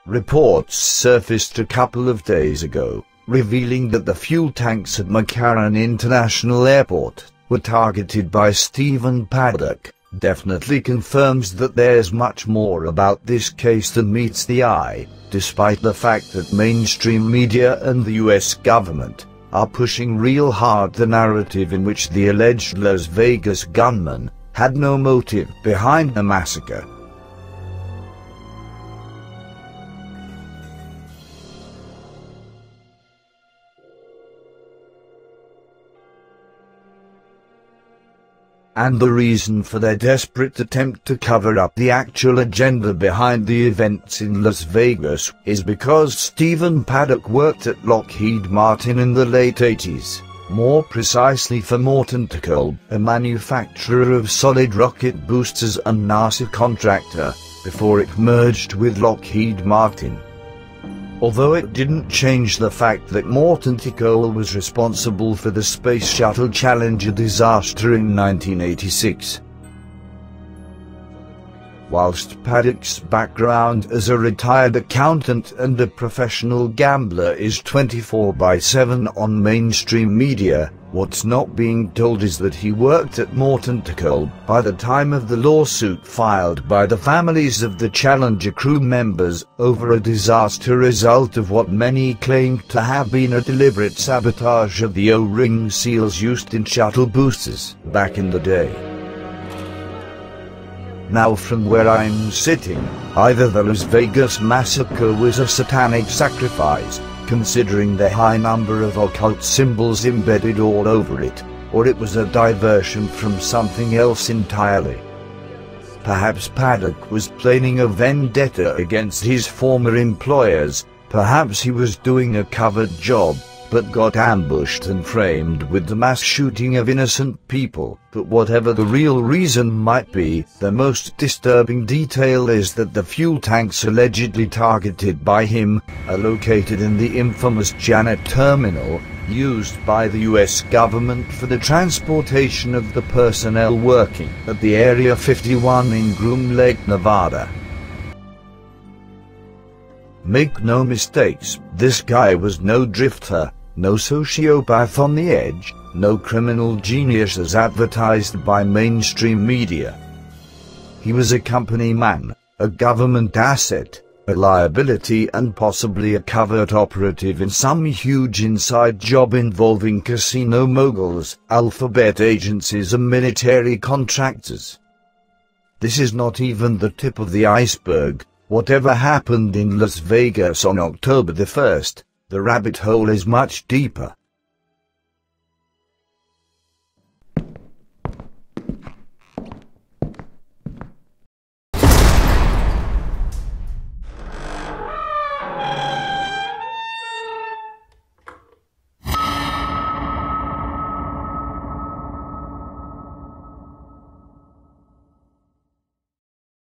Reports surfaced a couple of days ago, revealing that the fuel tanks at McCarran International Airport were targeted by Stephen Paddock. Definitely confirms that there's much more about this case than meets the eye, despite the fact that mainstream media and the US government are pushing real hard the narrative in which the alleged Las Vegas gunman had no motive behind the massacre. And the reason for their desperate attempt to cover up the actual agenda behind the events in Las Vegas is because Stephen Paddock worked at Lockheed Martin in the late 80s, more precisely for Morton-Thiokol, a manufacturer of solid rocket boosters and NASA contractor, before it merged with Lockheed Martin. Although it didn't change the fact that Morton-Thiokol was responsible for the Space Shuttle Challenger disaster in 1986. Whilst Paddock's background as a retired accountant and a professional gambler is 24/7 on mainstream media, what's not being told is that he worked at Morton-Thiokol by the time of the lawsuit filed by the families of the Challenger crew members over a disaster result of what many claimed to have been a deliberate sabotage of the O-ring seals used in shuttle boosters back in the day. Now, from where I'm sitting, either the Las Vegas massacre was a satanic sacrifice, considering the high number of occult symbols embedded all over it, or it was a diversion from something else entirely. Perhaps Paddock was planning a vendetta against his former employers, perhaps he was doing a covered job, but got ambushed and framed with the mass shooting of innocent people. But whatever the real reason might be, the most disturbing detail is that the fuel tanks allegedly targeted by him are located in the infamous Janet terminal, used by the US government for the transportation of the personnel working at the Area 51 in Groom Lake, Nevada. Make no mistakes, this guy was no drifter, no sociopath on the edge, no criminal genius as advertised by mainstream media. He was a company man, a government asset, a liability, and possibly a covert operative in some huge inside job involving casino moguls, alphabet agencies and military contractors. This is not even the tip of the iceberg. Whatever happened in Las Vegas on October the 1st, the rabbit hole is much deeper.